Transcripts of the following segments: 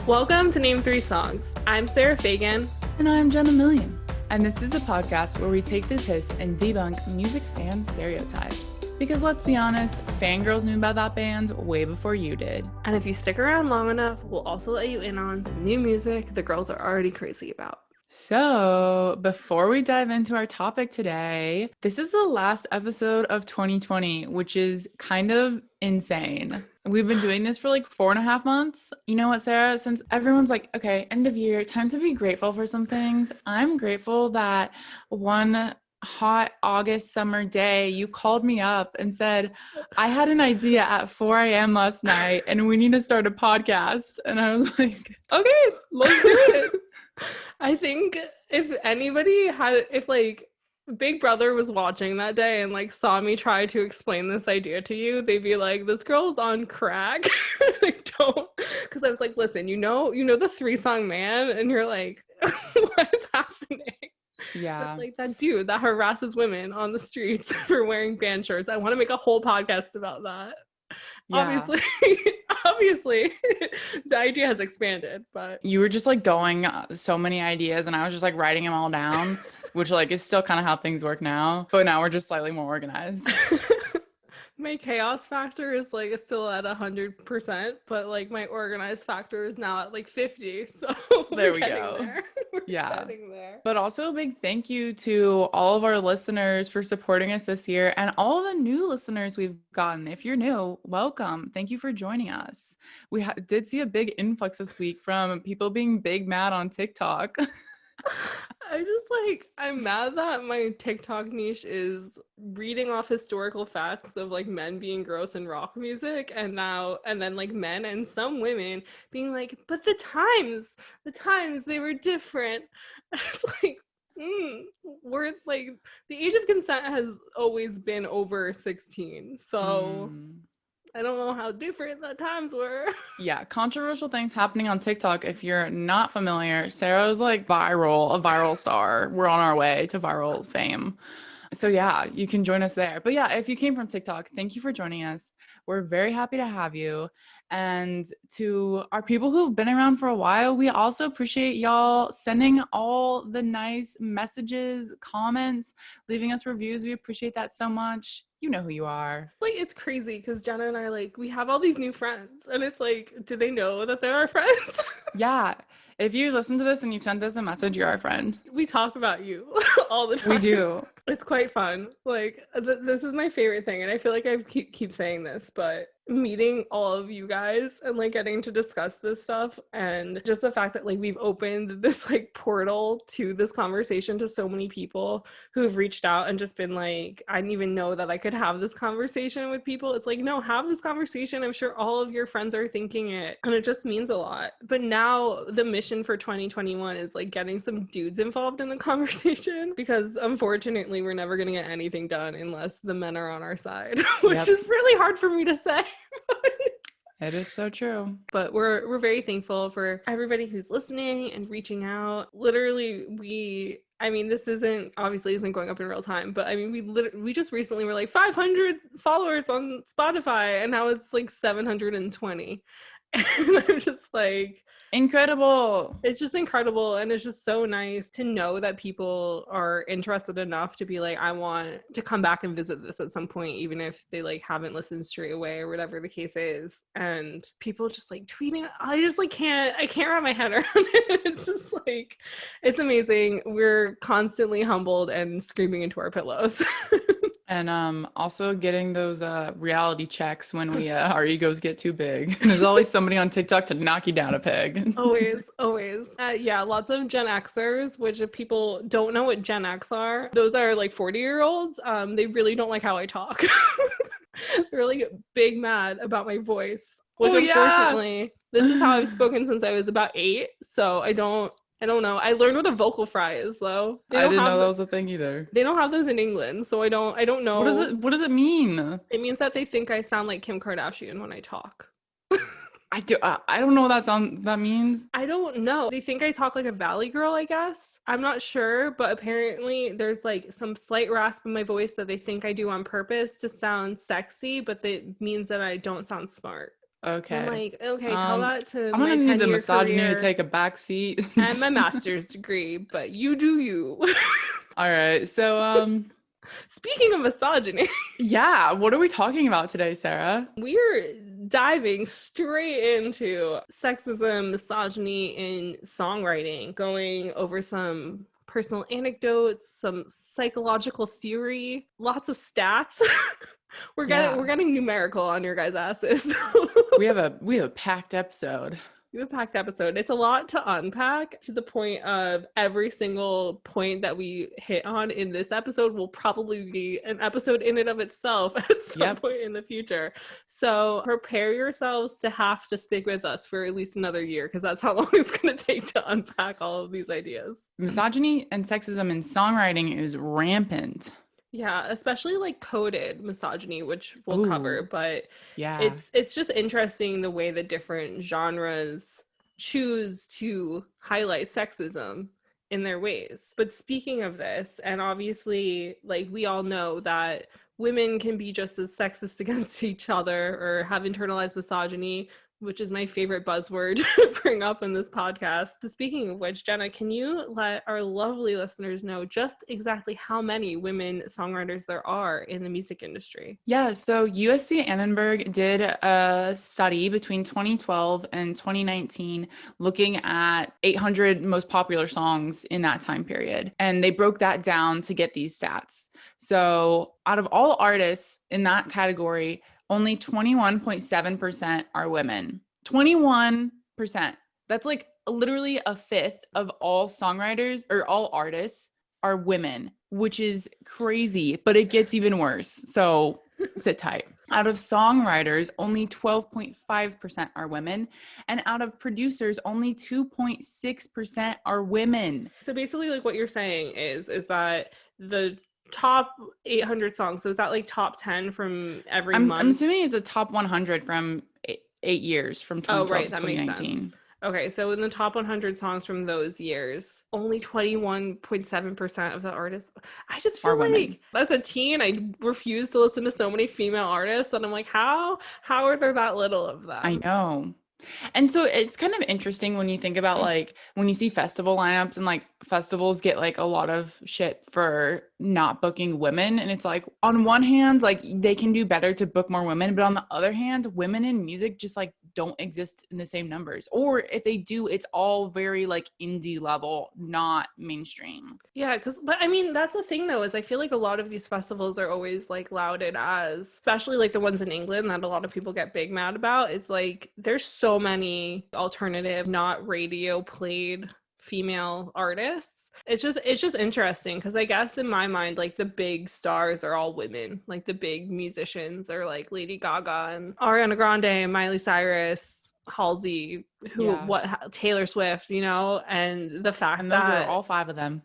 Welcome to Name 3 Songs. I'm Sarah Fagan. And I'm Jenna Million. And this is a podcast where we take the piss and debunk music fan stereotypes. Because let's be honest, fangirls knew about that band way before you did. And if you stick around long enough, we'll also let you in on some new music the girls are already crazy about. So, before we dive into our topic today, this is the last episode of 2020, which is kind of insane. We've been doing this for like 4.5 months. You know what, Sarah? Since everyone's like, okay, end of year, time to be grateful for some things. I'm grateful that one hot August summer day, you called me up and said, I had an idea at 4 a.m. last night and we need to start a podcast. And I was like, okay, let's do it. I think if like Big Brother was watching that day and like saw me try to explain this idea to you, they'd be like, this girl's on crack. I don't, because I was like, listen, you know the 3-song man, and you're like, what is happening? Yeah. It's like that dude that harasses women on the streets for wearing band shirts. I want to make a whole podcast about that. Yeah. Obviously, the idea has expanded, but you were just like going so many ideas and I was just like writing them all down, which like is still kind of how things work now, but now we're just slightly more organized. My chaos factor is like still at 100%, but like my organized factor is now at like 50. So there we go. Yeah. But also a big thank you to all of our listeners for supporting us this year and all the new listeners we've gotten. If you're new, welcome. Thank you for joining us. We did see a big influx this week from people being big mad on TikTok. I'm mad that my TikTok niche is reading off historical facts of like men being gross in rock music, and then like men and some women being like, but the times they were different. It's like, we're like, the age of consent has always been over 16, so I don't know how different the times were. Yeah, controversial things happening on TikTok. If you're not familiar, Sarah's like a viral star. We're on our way to viral fame. So yeah, you can join us there. But yeah, if you came from TikTok, thank you for joining us. We're very happy to have you. And to our people who've been around for a while, we also appreciate y'all sending all the nice messages, comments, leaving us reviews. We appreciate that so much. You know who you are. Like, it's crazy because Jenna and I, like, we have all these new friends, and it's like, do they know that they're our friends? Yeah. If you listen to this and you've sent us a message, you're our friend. We talk about you all the time. We do. It's quite fun. Like, this is my favorite thing, and I feel like I keep saying this, but meeting all of you guys and like getting to discuss this stuff, and just the fact that like we've opened this like portal to this conversation to so many people who have reached out and just been like, I didn't even know that I could have this conversation with people. It's like, no, have this conversation. I'm sure all of your friends are thinking it, and it just means a lot. But now the mission for 2021 is like getting some dudes involved in the conversation, because unfortunately we're never going to get anything done unless the men are on our side, which is really hard for me to say. It is so true. But we're very thankful for everybody who's listening and reaching out. Literally, this isn't going up in real time, but I mean, we just recently were like 500 followers on Spotify, and now it's like 720. And I'm just like, incredible. It's just incredible. And it's just so nice to know that people are interested enough to be like, I want to come back and visit this at some point, even if they like haven't listened straight away or whatever the case is. And people just like tweeting. I just like I can't wrap my head around it. It's just like, it's amazing. We're constantly humbled and screaming into our pillows. And also getting those reality checks when our egos get too big. There's always somebody on TikTok to knock you down a peg. Always. Yeah, lots of Gen Xers, which if people don't know what Gen X are, those are like 40-year-olds. They really don't like how I talk. They're like big mad about my voice, which unfortunately, this is how I've spoken since I was about 8. So I don't know. I learned what a vocal fry is, though. I didn't know that was a thing either. They don't have those in England, so I don't know. What does it mean? It means that they think I sound like Kim Kardashian when I talk. I don't know what that means. I don't know. They think I talk like a valley girl, I guess. I'm not sure, but apparently there's like some slight rasp in my voice that they think I do on purpose to sound sexy, but that means that I don't sound smart. And I'm Okay. like, okay, tell Um, that to I'm my gonna need the 10-year misogyny to career take a back seat. and my master's degree, but you do you. All right. So, Speaking of misogyny, yeah, what are we talking about today, Sarah? we're diving straight into sexism, misogyny in songwriting, going over some personal anecdotes, some psychological theory, lots of stats. We're Yeah. getting numerical on your guys' asses. We have a packed episode. We have a packed episode. It's a lot to unpack, to the point of every single point that we hit on in this episode will probably be an episode in and of itself at some point in the future. So prepare yourselves to have to stick with us for at least another year, because that's how long it's going to take to unpack all of these ideas. Misogyny and sexism in songwriting is rampant. Yeah, especially like coded misogyny, which we'll cover, Ooh, but yeah. it's just interesting the way the different genres choose to highlight sexism in their ways. But speaking of this, and obviously, like, we all know that women can be just as sexist against each other or have internalized misogyny, which is my favorite buzzword to bring up in this podcast. So speaking of which, Jenna, can you let our lovely listeners know just exactly how many women songwriters there are in the music industry? Yeah, so USC Annenberg did a study between 2012 and 2019 looking at 800 most popular songs in that time period. And they broke that down to get these stats. So out of all artists in that category, only 21.7% are women. 21%. That's like literally a fifth of all songwriters or all artists are women, which is crazy, but it gets even worse. So sit tight. Out of songwriters, only 12.5% are women. And out of producers, only 2.6% are women. So basically, like, what you're saying is that the top 800 songs, so is that like top 10 from every I'm month? assuming it's a top 100 from 8 years, from Oh, 2012 right, to that makes sense. 2019. Okay, so in the top 100 songs from those years, only 21.7% of the artists. I just Are feel women. like as a teen, I refused to listen to so many female artists, and I'm like, how are there that little of I them? know. And so it's kind of interesting when you think about like when you see festival lineups and like festivals get like a lot of shit for not booking women. And it's like on one hand, like they can do better to book more women, but on the other hand, women in music just like don't exist in the same numbers. Or if they do, it's all very like indie level, not mainstream. Yeah, but I mean, that's the thing though, is I feel like a lot of these festivals are always like lauded as, especially like the ones in England that a lot of people get big mad about. It's like there's so many alternative, not radio played female artists. It's just interesting because I guess in my mind, like the big stars are all women. Like the big musicians are like Lady Gaga and Ariana Grande and Miley Cyrus, Halsey, Yeah. Taylor Swift, and the fact And those are that all five of them.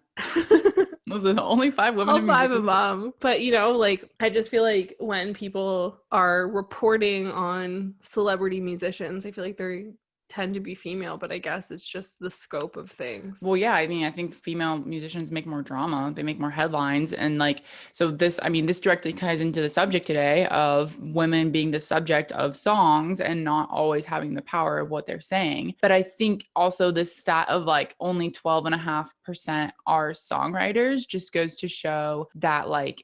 Those are the only five women all in five music. of them. But like I just feel like when people are reporting on celebrity musicians, I feel like they tend to be female, but I guess it's just the scope of things. Well, yeah, I mean, I think female musicians make more drama, they make more headlines. And like, so this, I mean, this directly ties into the subject today of women being the subject of songs and not always having the power of what they're saying. But I think also this stat of like only 12.5% are songwriters just goes to show that like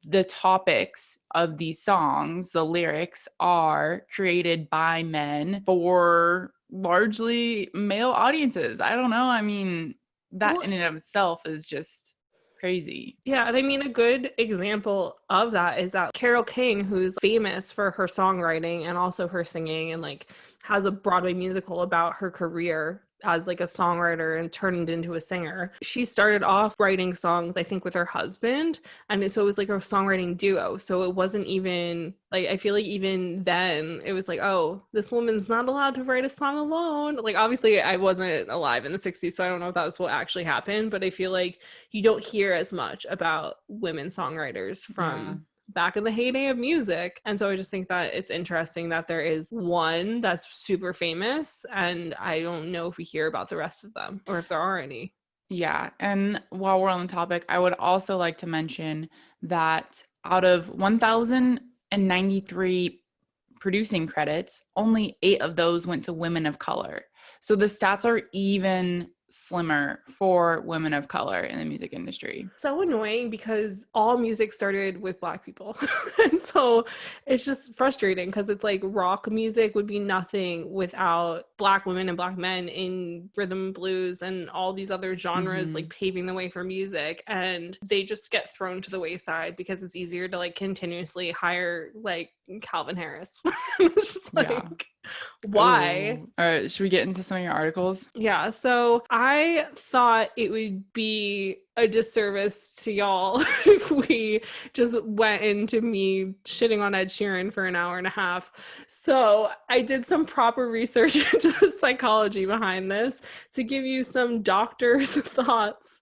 the topics of these songs, the lyrics are created by men for largely male audiences. I don't know. I mean, that Well, in and of itself is just crazy. yeah, and I mean, a good example of that is that Carole King, who's famous for her songwriting and also her singing, and like has a Broadway musical about her career as like a songwriter and turned into a singer. She started off writing songs, I think, with her husband, and so it was like a songwriting duo. So it wasn't even like, I feel like even then it was like, oh, this woman's not allowed to write a song alone. Like, obviously I wasn't alive in the 60s, so I don't know if that's what actually happened, but I feel like you don't hear as much about women songwriters Yeah. from back in the heyday of music. And so I just think that it's interesting that there is one that's super famous, and I don't know if we hear about the rest of them or if there are any. Yeah. And while we're on the topic, I would also like to mention that out of 1,093 producing credits, only 8 of those went to women of color. So the stats are even slimmer for women of color in the music industry. So annoying because all music started with Black people. And so it's just frustrating because it's like rock music would be nothing without Black women and Black men in rhythm and blues and all these other genres like paving the way for music, and they just get thrown to the wayside because it's easier to like continuously hire like Calvin Harris. It's just like, why? All right, should we get into some of your articles? Yeah, so I thought it would be a disservice to y'all if we just went into me shitting on Ed Sheeran for an hour and a half. So I did some proper research into the psychology behind this to give you some doctor's thoughts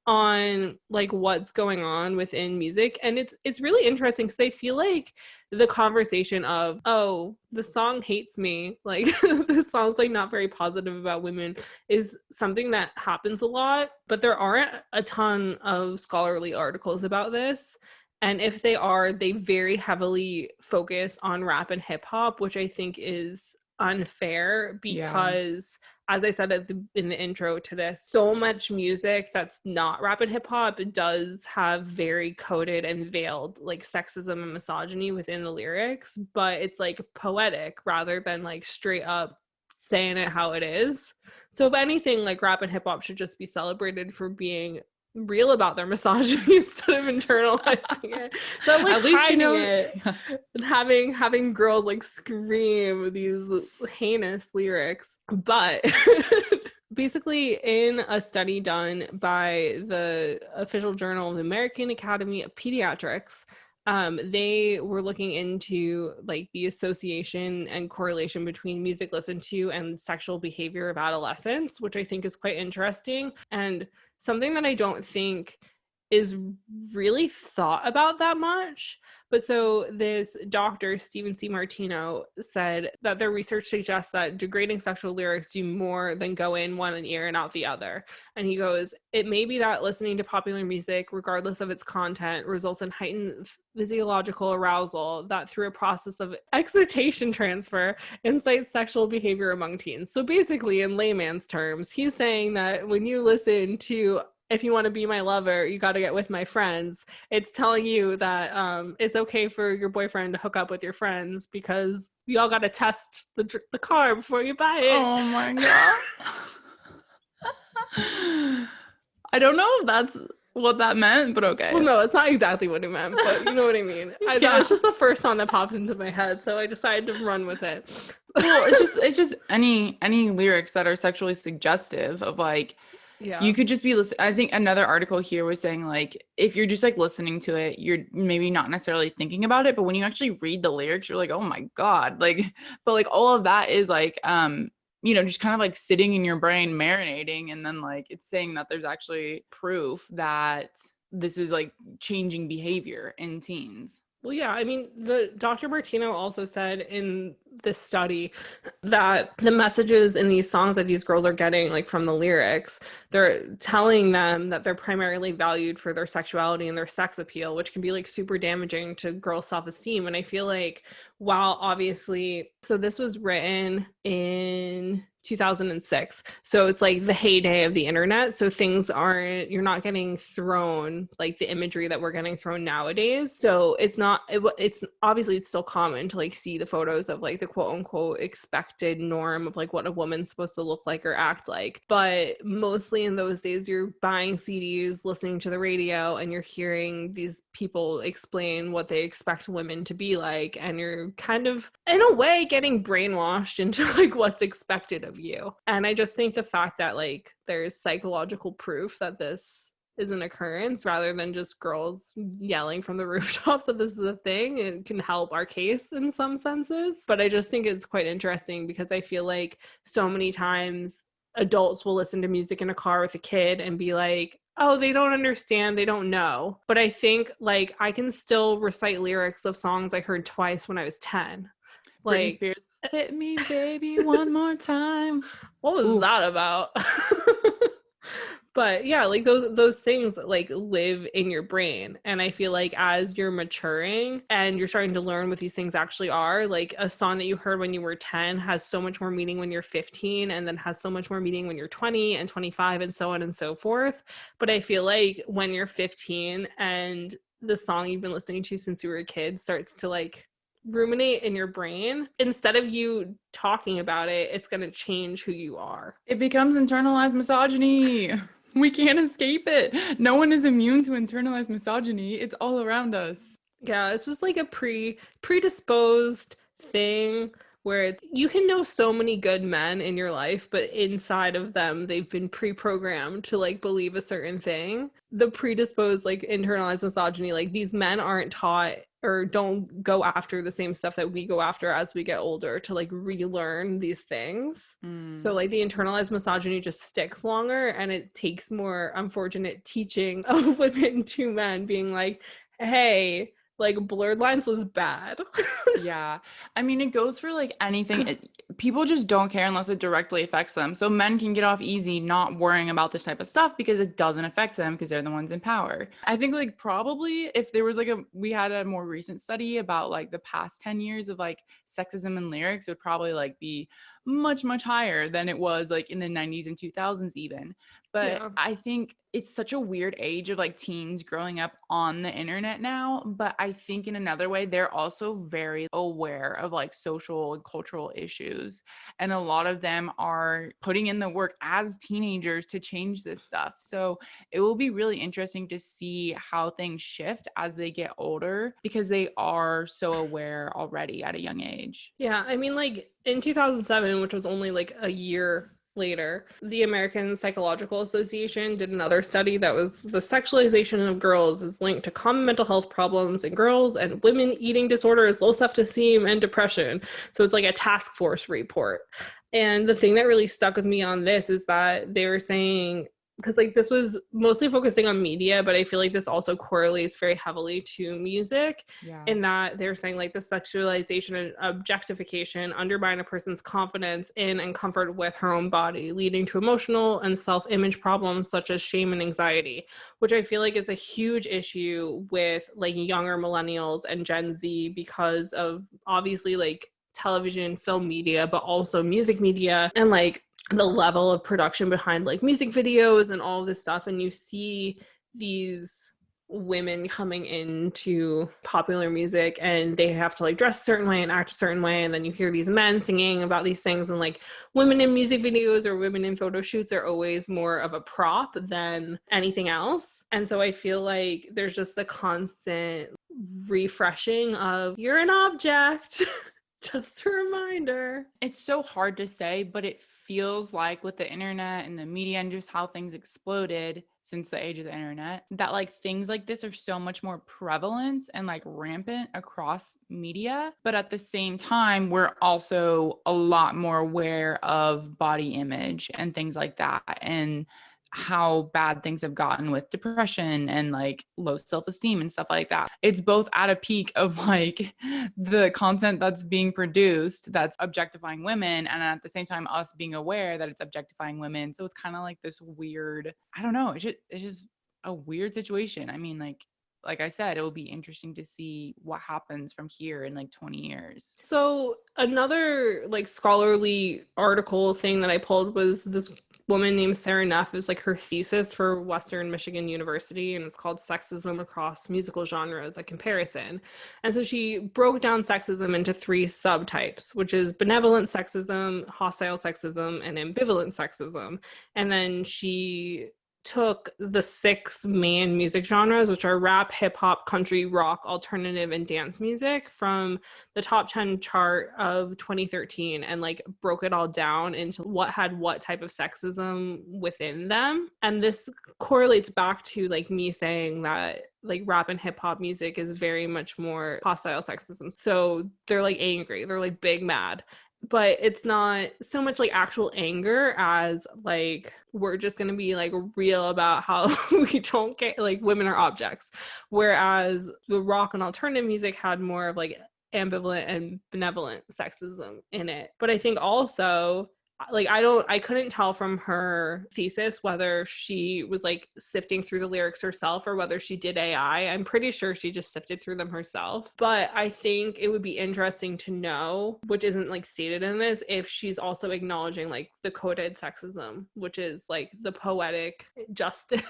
on like what's going on within music. And it's really interesting because I feel like the conversation of, oh, the song hates me, like this song's like not very positive about women, is something that happens a lot, but there aren't a ton of scholarly articles about this. And if they are, they very heavily focus on rap and hip hop, which I think is unfair because as I said in the intro to this, so much music that's not rap and hip hop does have very coded and veiled like sexism and misogyny within the lyrics, but it's like poetic rather than like straight up saying it how it is. So if anything, like rap and hip hop should just be celebrated for being real about their misogyny instead of internalizing it. So I'm like at least it and having girls like scream these heinous lyrics. But basically, in a study done by the official journal of the American Academy of Pediatrics, they were looking into like the association and correlation between music listened to and sexual behavior of adolescents, which I think is quite interesting and something that I don't think is really thought about that much. But so this doctor, Stephen C. Martino, said that their research suggests that degrading sexual lyrics do more than go in one ear and out the other. And he goes, it may be that listening to popular music, regardless of its content, results in heightened physiological arousal that through a process of excitation transfer incites sexual behavior among teens. So basically, in layman's terms, he's saying that when you listen to If You Want to Be My Lover, You Got to Get With My Friends, it's telling you that it's okay for your boyfriend to hook up with your friends because you all got to test the car before you buy it. Oh my God. I don't know if that's what that meant, but okay. Well, no, it's not exactly what it meant, but you know what I mean. It's just the first song that popped into my head, so I decided to run with it. Well, it's just any lyrics that are sexually suggestive of like, you could just be listening. I think another article here was saying like, if you're just like listening to it, you're maybe not necessarily thinking about it, but when you actually read the lyrics, you're like, oh my God, like, but like all of that is like, just kind of like sitting in your brain marinating. And then like, it's saying that there's actually proof that this is like changing behavior in teens. Well, yeah, I mean, the Dr. Martino also said in this study that the messages in these songs that these girls are getting, like from the lyrics, they're telling them that they're primarily valued for their sexuality and their sex appeal, which can be like super damaging to girls' self-esteem. And I feel like while obviously, so this was written in 2006. So it's like the heyday of the internet. So things aren't, you're not getting thrown like the imagery that we're getting thrown nowadays. So it's obviously it's still common to like see the photos of like the quote unquote expected norm of like what a woman's supposed to look like or act like. But mostly in those days, you're buying CDs, listening to the radio, and you're hearing these people explain what they expect women to be like. And you're kind of, in a way, getting brainwashed into like what's expected of you. And I just think the fact that like there's psychological proof that this is an occurrence rather than just girls yelling from the rooftops that this is a thing, it can help our case in some senses. But I just think it's quite interesting because I feel like so many times adults will listen to music in a car with a kid and be like, oh, they don't understand, they don't know. But I think like I can still recite lyrics of songs I heard twice when I was 10. Like Britney Spears, hit me baby one more time. What was that about? But yeah, like those things like live in your brain. And I feel like as you're maturing and you're starting to learn what these things actually are, like a song that you heard when you were 10 has so much more meaning when you're 15, and then has so much more meaning when you're 20 and 25 and so on and so forth. But I feel like when you're 15 and the song you've been listening to since you were a kid starts to like ruminate in your brain, instead of you talking about it, it's going to change who you are. It becomes internalized misogyny. We can't escape it. No one is immune to internalized misogyny. It's all around us. Yeah, it's just like a predisposed thing where you can know so many good men in your life, but inside of them, they've been pre-programmed to like believe a certain thing. The predisposed, like internalized misogyny, like these men aren't taught or don't go after the same stuff that we go after as we get older to like relearn these things. So like the internalized misogyny just sticks longer, and it takes more unfortunate teaching of women to men being like, hey, like blurred lines was bad. Yeah. I mean, it goes for like anything. People just don't care unless it directly affects them. So men can get off easy not worrying about this type of stuff because it doesn't affect them because they're the ones in power. I think like probably if there was like we had a more recent study about like the past 10 years of like sexism in lyrics, it would probably like be much, much higher than it was like in the 90s and 2000s even. But Yeah. I think it's such a weird age of like teens growing up on the internet now. But I think in another way, they're also very aware of like social and cultural issues. And a lot of them are putting in the work as teenagers to change this stuff. So it will be really interesting to see how things shift as they get older because they are so aware already at a young age. Yeah, I mean, like in 2007, which was only like a year later, the American Psychological Association did another study that was the sexualization of girls is linked to common mental health problems in girls and women, eating disorders, low self-esteem, and depression. So it's like a task force report. And the thing that really stuck with me on this is that they were saying, because like this was mostly focusing on media, but I feel like this also correlates very heavily to music. Yeah. In that they're saying like the sexualization and objectification undermine a person's confidence in and comfort with her own body, leading to emotional and self-image problems such as shame and anxiety, which I feel like is a huge issue with like younger millennials and Gen Z because of obviously like television, film media, but also music media, and like the level of production behind like music videos and all this stuff. And you see these women coming into popular music and they have to like dress a certain way and act a certain way, and then you hear these men singing about these things, and like women in music videos or women in photo shoots are always more of a prop than anything else. And so I feel like there's just the constant refreshing of you're an object. Just a reminder. It's so hard to say, but it feels like with the internet and the media and just how things exploded since the age of the internet, that like things like this are so much more prevalent and like rampant across media. But at the same time, we're also a lot more aware of body image and things like that, and how bad things have gotten with depression and like low self-esteem and stuff like that. It's both at a peak of like the content that's being produced that's objectifying women, and at the same time us being aware that it's objectifying women. So it's kind of like this weird, I don't know, it's just a weird situation. I mean, like I said, it will be interesting to see what happens from here in like 20 years. So another like scholarly article thing that I pulled was this woman named Sarah Neff. Is like her thesis for Western Michigan University, and it's called Sexism Across Musical Genres, a Comparison. And so she broke down sexism into three subtypes, which is benevolent sexism, hostile sexism, and ambivalent sexism. And then she took the six main music genres, which are rap, hip hop, country, rock, alternative, and dance music, from the top 10 chart of 2013, and like broke it all down into what had what type of sexism within them. And this correlates back to like me saying that like rap and hip hop music is very much more hostile sexism. So they're like angry, they're like big mad. But it's not so much like actual anger as like we're just going to be like real about how we don't get like women are objects. Whereas the rock and alternative music had more of like ambivalent and benevolent sexism in it. But I think also like I couldn't tell from her thesis whether she was like sifting through the lyrics herself or whether she did AI. I'm pretty sure she just sifted through them herself. But I think it would be interesting to know, which isn't like stated in this, if she's also acknowledging like the coded sexism, which is like the poetic justice.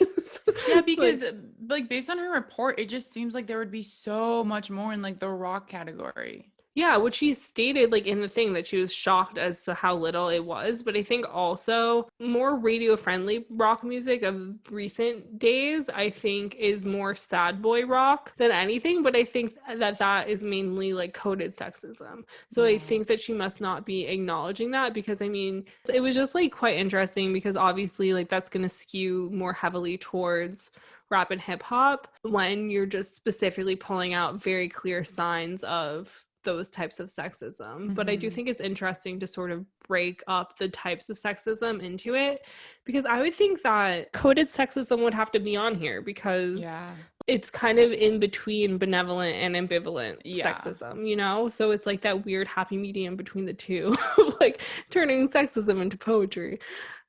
Yeah, because like based on her report, it just seems like there would be so much more in like the rock category. Yeah, which she stated like in the thing that she was shocked as to how little it was. But I think also more radio friendly rock music of recent days, I think is more sad boy rock than anything. But I think that is mainly like coded sexism. So I think that she must not be acknowledging that, because I mean, it was just like quite interesting because obviously like that's going to skew more heavily towards rap and hip hop when you're just specifically pulling out very clear signs of those types of sexism. But I do think it's interesting to sort of break up the types of sexism into it, because I would think that coded sexism would have to be on here because it's kind of in between benevolent and ambivalent sexism, you know? So it's like that weird happy medium between the two, like turning sexism into poetry,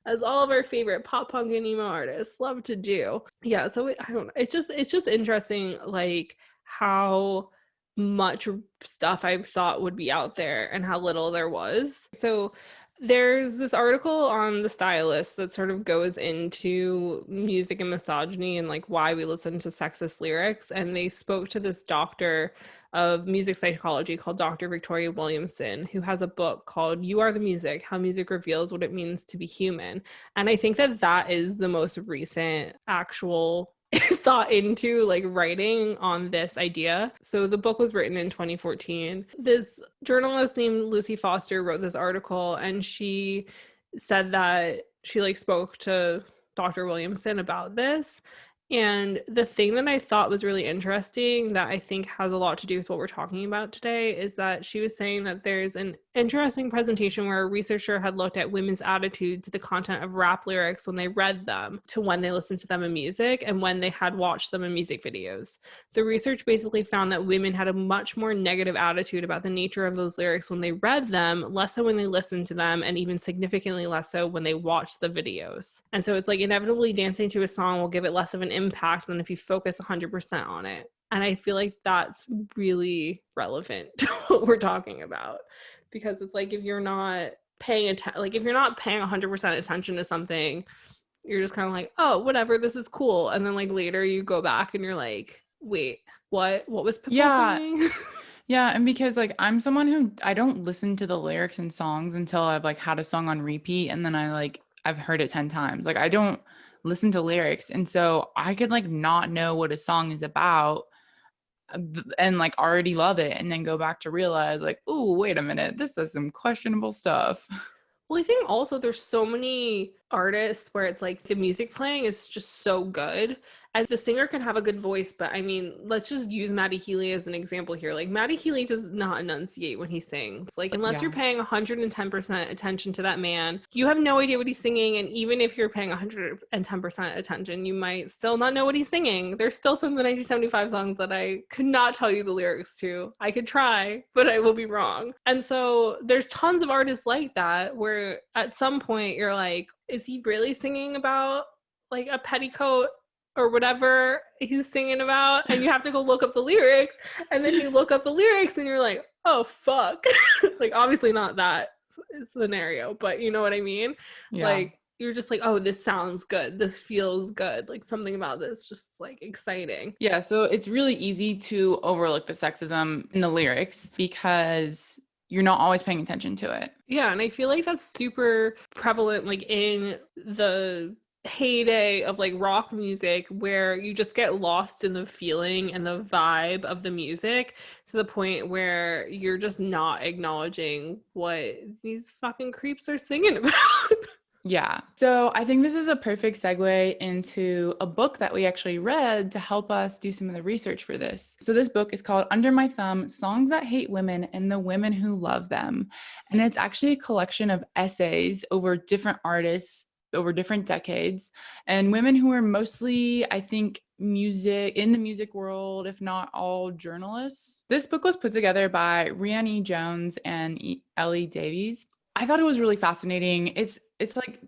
as all of our favorite pop punk and emo artists love to do. Yeah, so I don't know. It's just interesting, like how much stuff I thought would be out there and how little there was. So there's this article on The Stylist that sort of goes into music and misogyny and like why we listen to sexist lyrics. And they spoke to this doctor of music psychology called Dr. Victoria Williamson, who has a book called You Are the Music, How Music Reveals What It Means to Be Human. And I think that that is the most recent actual thought into like writing on this idea. So the book was written in 2014. This journalist named Lucy Foster wrote this article, and she said that she like spoke to Dr. Williamson about this. And the thing that I thought was really interesting that I think has a lot to do with what we're talking about today is that she was saying that there's an interesting presentation where a researcher had looked at women's attitude to the content of rap lyrics when they read them to when they listened to them in music and when they had watched them in music videos. The research basically found that women had a much more negative attitude about the nature of those lyrics when they read them, less so when they listened to them, and even significantly less so when they watched the videos. And so it's like inevitably dancing to a song will give it less of an impact than if you focus 100% on it. And I feel like that's really relevant to what we're talking about, because it's like if you're not paying attention, like if you're not paying 100% attention to something, you're just kind of like, oh, whatever, this is cool. And then like later you go back and you're like, wait, what was people saying? Yeah, and because like I'm someone who I don't listen to the lyrics and songs until I've like had a song on repeat and then I've heard it 10 times. Like I don't listen to lyrics, and so I could like not know what a song is about and like already love it and then go back to realize like, oh, wait a minute, this is some questionable stuff. Well, I think also there's so many artists where it's like the music playing is just so good. And the singer can have a good voice, but I mean, let's just use Matty Healy as an example here. Like Matty Healy does not enunciate when he sings. Like unless you're paying 110% attention to that man, you have no idea what he's singing. And even if you're paying 110% attention, you might still not know what he's singing. There's still some of the 1975 songs that I could not tell you the lyrics to. I could try, but I will be wrong. And so there's tons of artists like that where at some point you're like, is he really singing about like a petticoat or whatever he's singing about? And you have to go look up the lyrics, and then you look up the lyrics and you're like, oh fuck. Like obviously not that scenario, but you know what I mean? Like you're just like, oh, this sounds good, this feels good, like something about this just like exciting. Yeah, so it's really easy to overlook the sexism in the lyrics because you're not always paying attention to it. Yeah, and I feel like that's super prevalent like in the heyday of like rock music, where you just get lost in the feeling and the vibe of the music to the point where you're just not acknowledging what these fucking creeps are singing about. Yeah. So I think this is a perfect segue into a book that we actually read to help us do some of the research for this. So this book is called Under My Thumb: Songs That Hate Women and the Women Who Love Them. And it's actually a collection of essays over different artists over different decades and women who are mostly, I think, in the music world, if not all, journalists. This book was put together by Rhiannon Jones and Ellie Davies. I thought it was really fascinating. It's like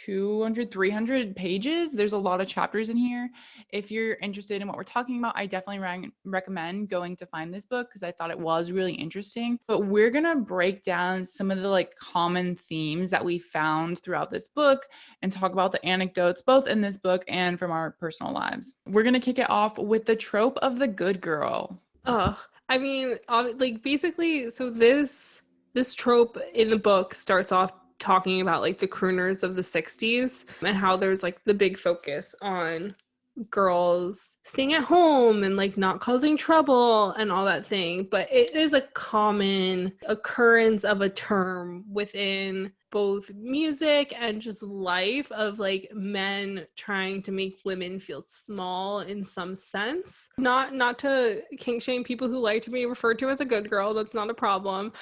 200, 300 pages. There's a lot of chapters in here. If you're interested in what we're talking about, I definitely recommend going to find this book because I thought it was really interesting. But we're going to break down some of the like common themes that we found throughout this book and talk about the anecdotes both in this book and from our personal lives. We're going to kick it off with the trope of the good girl. Oh, I mean, like basically, so this trope in the book starts off talking about like the crooners of the 60s and how there's like the big focus on girls staying at home and like not causing trouble and all that thing. But it is a common occurrence of a term within both music and just life of like men trying to make women feel small in some sense. Not to kink shame people who like to be referred to as a good girl. That's not a problem.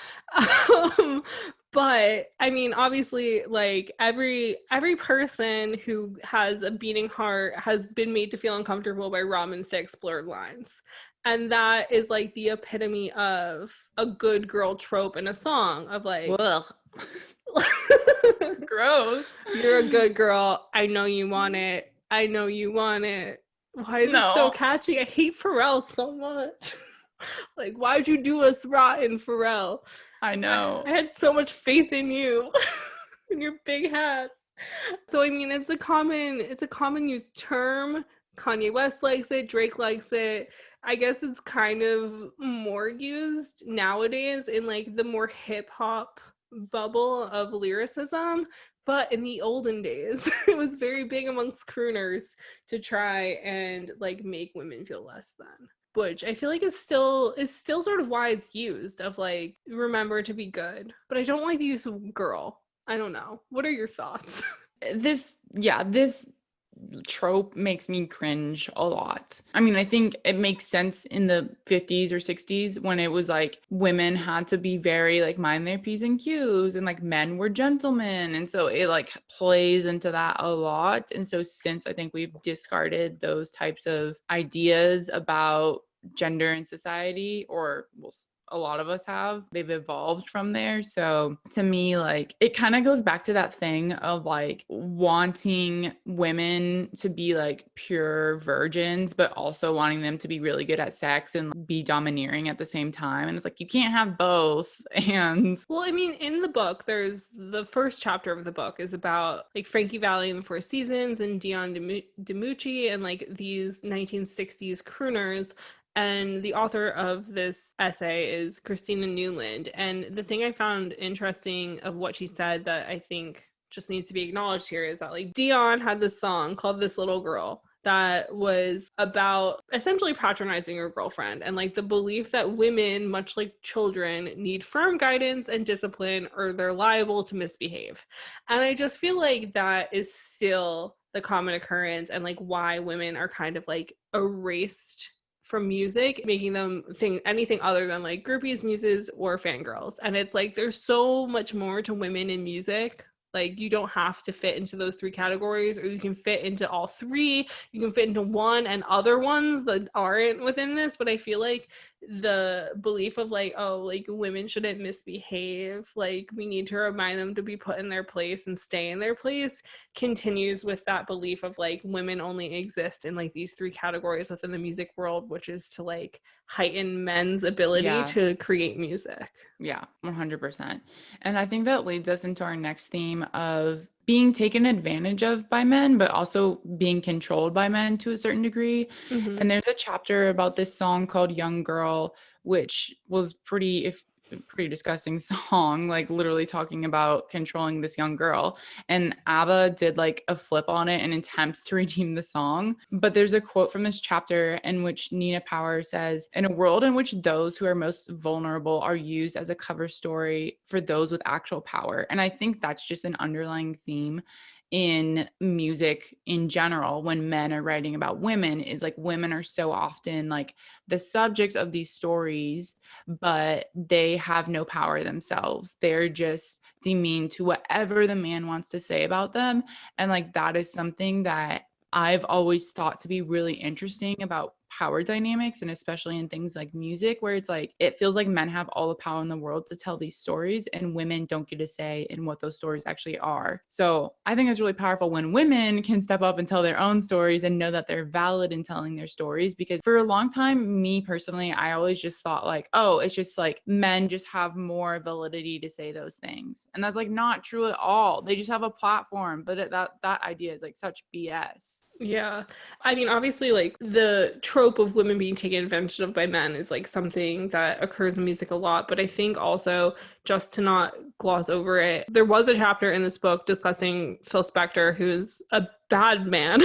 But I mean, obviously, like every person who has a beating heart has been made to feel uncomfortable by Robin Thicke's blurred lines. And that is like the epitome of a good girl trope in a song of like, Gross. you're a good girl. I know you want it. I know you want it. Why is it so catchy? I hate Pharrell so much. Like, why'd you do us rotten, Pharrell? I know. I had so much faith in you and your big hats. So I mean, it's a common used term. Kanye West likes it, Drake likes it. I guess it's kind of more used nowadays in like the more hip hop bubble of lyricism. But in the olden days, it was very big amongst crooners to try and like make women feel less than. Which I feel like is still sort of why it's used of like remember to be good. But I don't like the use of girl. I don't know. What are your thoughts? This trope makes me cringe a lot. I mean, I think it makes sense in the 50s or 60s when it was like women had to be very like mind their P's and Q's and like men were gentlemen. And so it like plays into that a lot. And so since I think we've discarded those types of ideas about gender in society, or well, a lot of us have, they've evolved from there. So to me, like it kind of goes back to that thing of like wanting women to be like pure virgins, but also wanting them to be really good at sex and be domineering at the same time. And it's like, you can't have both. And well, I mean, in the book, there's the first chapter of the book is about like Frankie Valli and the Four Seasons and Dion DiMucci and like these 1960s crooners. And the author of this essay is Christina Newland. And the thing I found interesting of what she said that I think just needs to be acknowledged here is that like Dion had this song called This Little Girl that was about essentially patronizing her girlfriend and like the belief that women, much like children, need firm guidance and discipline or they're liable to misbehave. And I just feel like that is still the common occurrence and like why women are kind of like erased from music, making them think anything other than like groupies, muses, or fangirls. And it's like there's so much more to women in music. Like you don't have to fit into those three categories, or you can fit into all three. You can fit into one and other ones that aren't within this. But I feel like the belief of like, oh, like women shouldn't misbehave, like we need to remind them to be put in their place and stay in their place, continues with that belief of like women only exist in like these three categories within the music world, which is to like heighten men's ability to create music. Yeah, 100%. And I think that leads us into our next theme of being taken advantage of by men, but also being controlled by men to a certain degree. Mm-hmm. And there's a chapter about this song called Young Girl, which was pretty disgusting song, like literally talking about controlling this young girl. And ABBA did like a flip on it and attempts to redeem the song. But there's a quote from this chapter in which Nina Power says, "In a world in which those who are most vulnerable are used as a cover story for those with actual power." And I think that's just an underlying theme in music in general when men are writing about women, is like women are so often like the subjects of these stories, but they have no power themselves. They're just demeaned to whatever the man wants to say about them. And like that is something that I've always thought to be really interesting about power dynamics, and especially in things like music, where it's like it feels like men have all the power in the world to tell these stories and women don't get a say in what those stories actually are. So I think it's really powerful when women can step up and tell their own stories and know that they're valid in telling their stories, because for a long time, me personally, I always just thought like, oh, it's just like men just have more validity to say those things, and that's like not true at all. They just have a platform, but that idea is like such BS. Yeah. I mean, obviously, like the trope of women being taken advantage of by men is like something that occurs in music a lot. But I think also, just to not gloss over it, there was a chapter in this book discussing Phil Spector, who's a bad man.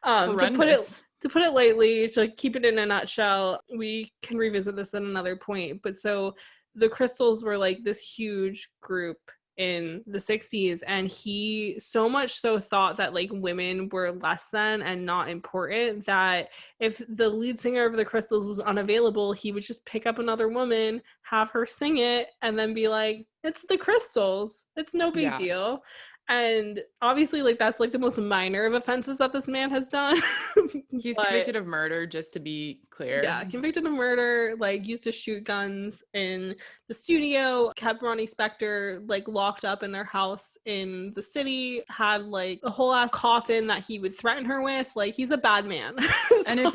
Horrendous. To put it lightly, to keep it in a nutshell, we can revisit this at another point. But so the Crystals were like this huge group in the 60s, and he so much so thought that like women were less than and not important, that if the lead singer of the Crystals was unavailable, he would just pick up another woman, have her sing it, and then be like, it's the Crystals, it's no big deal. And obviously, like, that's like the most minor of offenses that this man has done. He's convicted of murder, just to be clear. Yeah, convicted of murder, like used to shoot guns in the studio, kept Ronnie Spector like locked up in their house in the city, had like a whole ass coffin that he would threaten her with. Like, he's a bad man. And if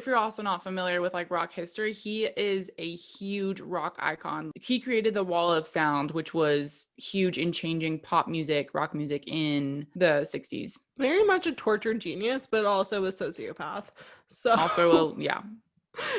you're also not familiar with like rock history, he is a huge rock icon. He created the Wall of Sound, which was huge in changing pop music, rock music in the 60s. Very much a tortured genius, but also a sociopath. So also, yeah.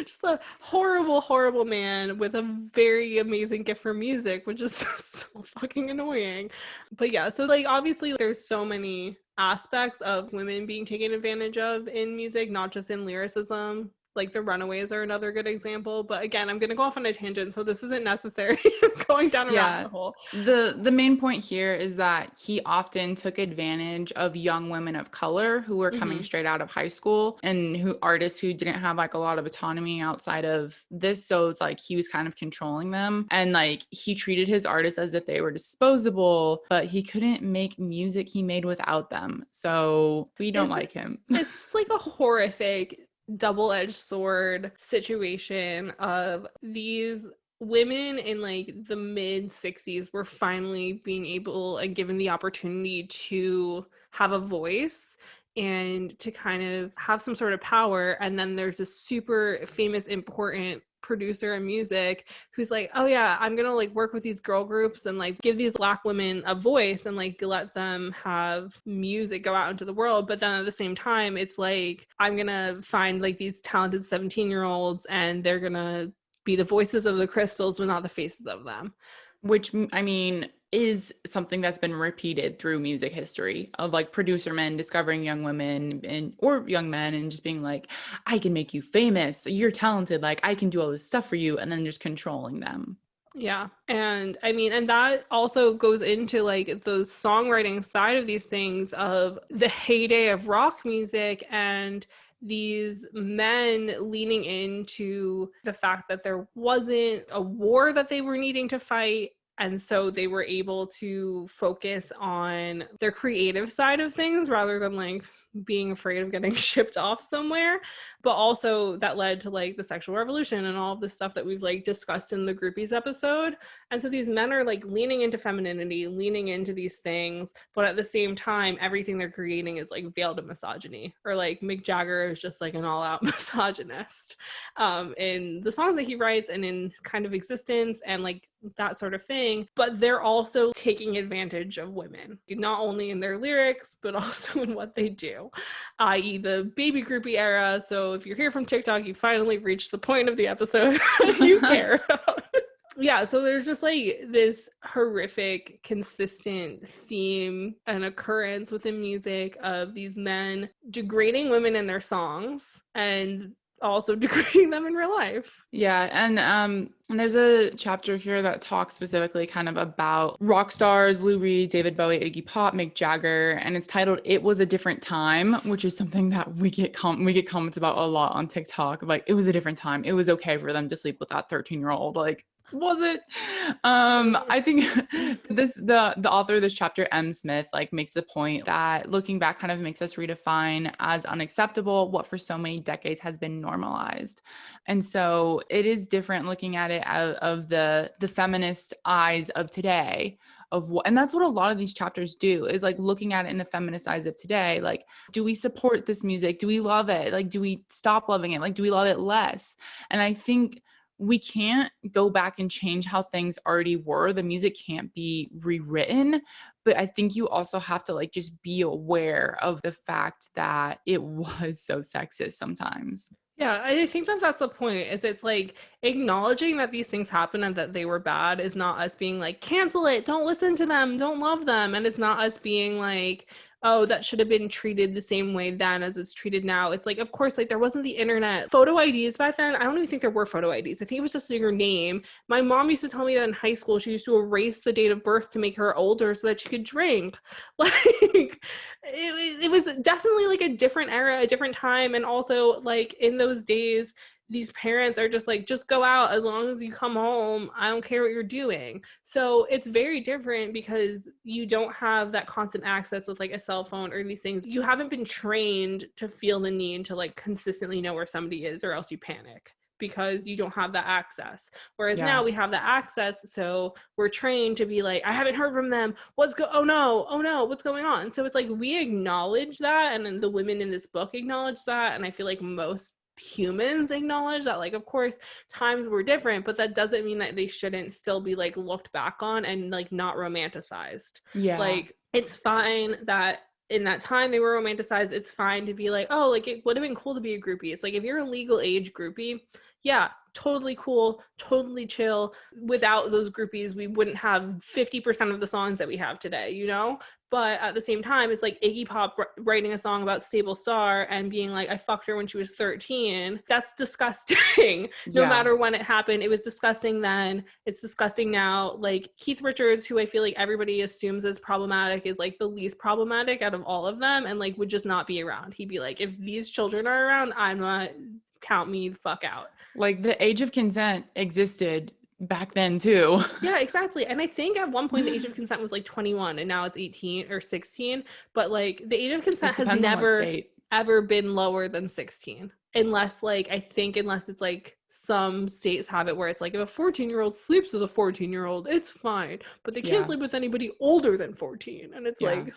Just a horrible, horrible man with a very amazing gift for music, which is so fucking annoying. But yeah, so like obviously there's so many aspects of women being taken advantage of in music, not just in lyricism. Like the Runaways are another good example. But again, I'm going to go off on a tangent, so this isn't necessary. Going down a rabbit hole. The main point here is that he often took advantage of young women of color who were coming straight out of high school, and artists who didn't have like a lot of autonomy outside of this. So it's like he was kind of controlling them, and like he treated his artists as if they were disposable, but he couldn't make music he made without them. So we don't like him. It's just like a horrific double-edged sword situation of these women in like the mid 60s were finally being able and given the opportunity to have a voice and to kind of have some sort of power. And then there's a super famous, important producer in music who's like, oh yeah, I'm gonna like work with these girl groups and like give these Black women a voice and like let them have music go out into the world. But then at the same time, it's like, I'm gonna find like these talented 17-year-olds and they're gonna be the voices of the Crystals but not the faces of them. Which, I mean, is something that's been repeated through music history, of like producer men discovering young women or young men and just being like, I can make you famous, you're talented, like I can do all this stuff for you, and then just controlling them. Yeah. And I mean, and that also goes into like the songwriting side of these things, of the heyday of rock music and these men leaning into the fact that there wasn't a war that they were needing to fight. And so they were able to focus on their creative side of things rather than like being afraid of getting shipped off somewhere. But also that led to like the sexual revolution and all of the stuff that we've like discussed in the Groupies episode. And so these men are like leaning into femininity, leaning into these things, but at the same time, everything they're creating is like veiled in misogyny. Or like Mick Jagger is just like an all-out misogynist in the songs that he writes and in kind of existence and like that sort of thing. But they're also taking advantage of women, not only in their lyrics, but also in what they do, i.e. the baby groupie era. So if you're here from TikTok, you finally reached the point of the episode you care about. Yeah, so there's just like this horrific, consistent theme and occurrence within music of these men degrading women in their songs and also degrading them in real life. Yeah, and there's a chapter here that talks specifically kind of about rock stars, Lou Reed, David Bowie, Iggy Pop, Mick Jagger, and it's titled "It Was a Different Time," which is something that we get comments about a lot on TikTok. Like, it was a different time. It was okay for them to sleep with that 13-year-old. Like, Was it? I think the author of this chapter, M. Smith, like makes the point that looking back kind of makes us redefine as unacceptable what for so many decades has been normalized. And so it is different looking at it out of the feminist eyes of today of what, and that's what a lot of these chapters do, is like looking at it in the feminist eyes of today. Like, do we support this music? Do we love it? Like, do we stop loving it? Like, do we love it less? And I think we can't go back and change how things already were. The music can't be rewritten, but I think you also have to like just be aware of the fact that it was so sexist sometimes. Yeah, I think that that's the point, is it's like acknowledging that these things happen and that they were bad is not us being like, cancel it, don't listen to them, don't love them. And it's not us being like, oh, that should have been treated the same way then as it's treated now. It's like, of course, like there wasn't the internet. Photo IDs back then, I don't even think there were photo IDs. I think it was just your name. My mom used to tell me that in high school, she used to erase the date of birth to make her older so that she could drink. Like, it was definitely like a different era, a different time. And also like in those days, these parents are just like, just go out as long as you come home. I don't care what you're doing. So it's very different because you don't have that constant access with like a cell phone or these things. You haven't been trained to feel the need to like consistently know where somebody is, or else you panic because you don't have that access. Whereas now we have the access, so we're trained to be like, I haven't heard from them. Oh no, what's going on? So it's like we acknowledge that, and then the women in this book acknowledge that, and I feel like most humans acknowledge that, like, of course times were different, but that doesn't mean that they shouldn't still be like looked back on and like not romanticized. Like, it's fine that in that time they were romanticized. It's fine to be like, oh, like it would have been cool to be a groupie. It's like, if you're a legal age groupie, yeah, totally cool, totally chill. Without those groupies, we wouldn't have 50% of the songs that we have today, you know? But at the same time, it's like Iggy Pop writing a song about Stable Star and being like, I fucked her when she was 13. That's disgusting. No matter when it happened, it was disgusting then. It's disgusting now. Like Keith Richards, who I feel like everybody assumes is problematic, is like the least problematic out of all of them, and like would just not be around. He'd be like, if these children are around, I'm not, count me the fuck out. Like the age of consent existed back then too. Yeah, exactly. And I think at one point the age of consent was like 21 and now it's 18 or 16. But like the age of consent has never ever been lower than 16. Unless it's like some states have it where it's like, if a 14-year-old sleeps with a 14-year-old, it's fine. But they can't sleep with anybody older than 14. And it's like,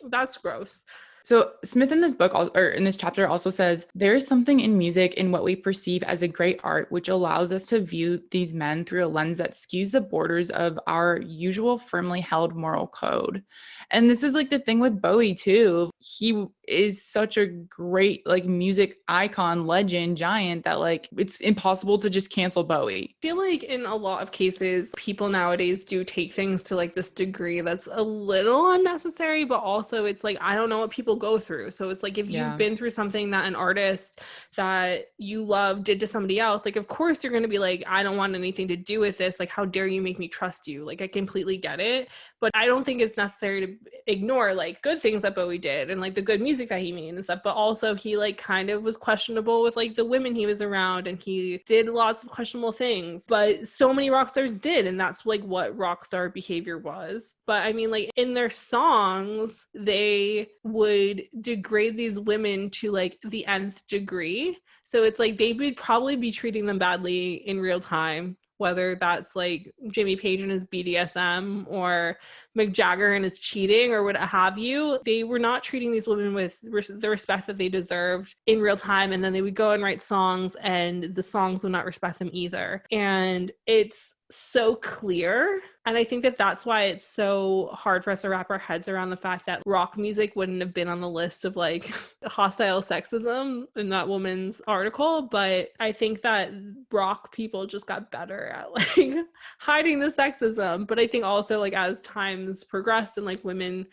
that's gross. So Smith in this book, or in this chapter, also says, there is something in music in what we perceive as a great art, which allows us to view these men through a lens that skews the borders of our usual firmly held moral code. And this is like the thing with Bowie too. He is such a great like music icon, legend, giant, that like it's impossible to just cancel Bowie. I feel like in a lot of cases, people nowadays do take things to like this degree that's a little unnecessary, but also it's like, I don't know what people go through. So it's like, if you've been through something that an artist that you love did to somebody else, like, of course you're going to be like, I don't want anything to do with this. Like, how dare you make me trust you? Like, I completely get it. But I don't think it's necessary to ignore like good things that Bowie did and like the good music that he made and stuff. But also he like kind of was questionable with like the women he was around, and he did lots of questionable things. But so many rock stars did, and that's like what rock star behavior was. But I mean, like in their songs, they would degrade these women to like the nth degree. So it's like they would probably be treating them badly in real time, whether that's like Jimmy Page and his BDSM or Mick Jagger and his cheating or what have you. They were not treating these women with the respect that they deserved in real time. And then they would go and write songs, and the songs would not respect them either. And it's so clear. And I think that that's why it's so hard for us to wrap our heads around the fact that rock music wouldn't have been on the list of like hostile sexism in that woman's article. But I think that rock people just got better at like hiding the sexism. But I think also like as times progressed and like women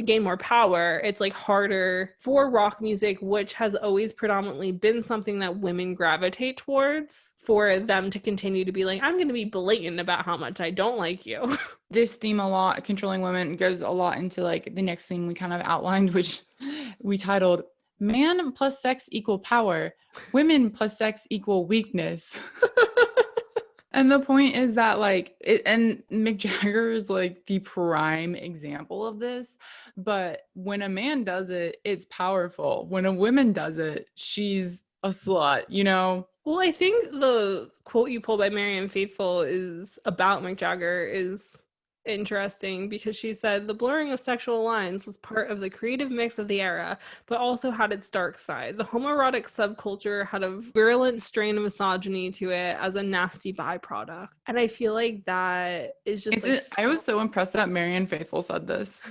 gain more power, it's like harder for rock music, which has always predominantly been something that women gravitate towards, for them to continue to be like, I'm going to be blatant about how much I don't like you. This theme a lot, controlling women, goes a lot into like the next thing we kind of outlined, which we titled Man plus sex equal power, women plus sex equal weakness. And the point is that like and Mick Jagger is like the prime example of this, but when a man does it, it's powerful. When a woman does it, she's a slut, you know? Well, I think the quote you pulled by Marianne Faithfull is about Mick Jagger is interesting because she said the blurring of sexual lines was part of the creative mix of the era, but also had its dark side. The homoerotic subculture had a virulent strain of misogyny to it as a nasty byproduct. And I feel like that is just like I was so impressed that Marianne Faithfull said this.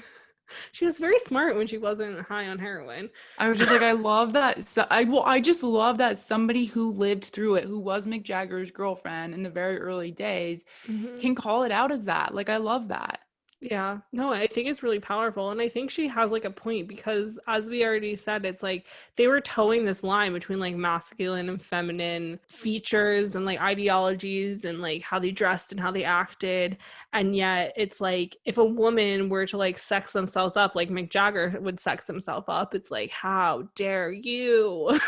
she was very smart when she wasn't high on heroin. I was just like, I love that. I just love that somebody who lived through it, who was Mick Jagger's girlfriend in the very early days, can call it out as that. Like, I love that. Yeah, no, I think it's really powerful. And I think she has like a point because, as we already said, it's like they were towing this line between like masculine and feminine features and like ideologies and like how they dressed and how they acted. And yet, it's like if a woman were to like sex themselves up, like Mick Jagger would sex himself up, it's like, how dare you?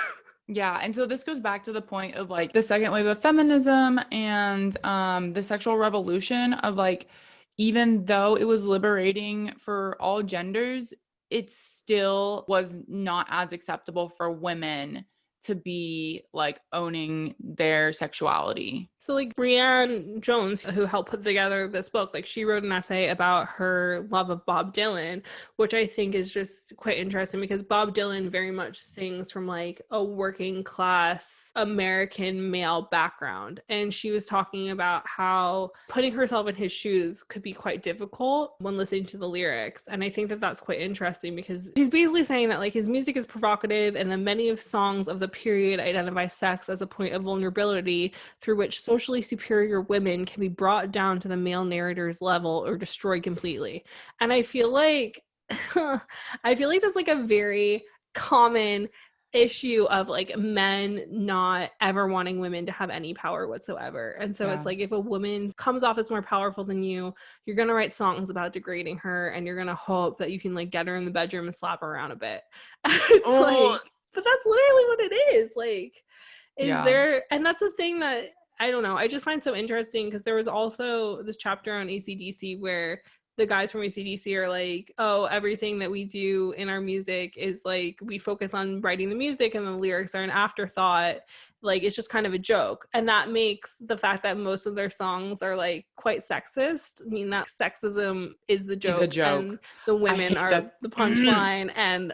Yeah, and so this goes back to the point of like the second wave of feminism and the sexual revolution of like, even though it was liberating for all genders, it still was not as acceptable for women to be like owning their sexuality. So like Brianne Jones, who helped put together this book, like she wrote an essay about her love of Bob Dylan, which I think is just quite interesting because Bob Dylan very much sings from like a working class American male background. And she was talking about how putting herself in his shoes could be quite difficult when listening to the lyrics. And I think that that's quite interesting because she's basically saying that like his music is provocative and that many of songs of the period identify sex as a point of vulnerability through which socially superior women can be brought down to the male narrator's level or destroyed completely. And I feel like that's like a very common issue of like men not ever wanting women to have any power whatsoever. And so it's like if a woman comes off as more powerful than you, you're going to write songs about degrading her and you're going to hope that you can like get her in the bedroom and slap her around a bit. It's like, but that's literally what it is. Like, there, and that's the thing that I don't know. I just find so interesting because there was also this chapter on AC/DC where the guys from AC/DC are like, oh, everything that we do in our music is like we focus on writing the music and the lyrics are an afterthought. Like it's just kind of a joke. And that makes the fact that most of their songs are like quite sexist. I mean, that sexism is the joke, and the women are the punchline. And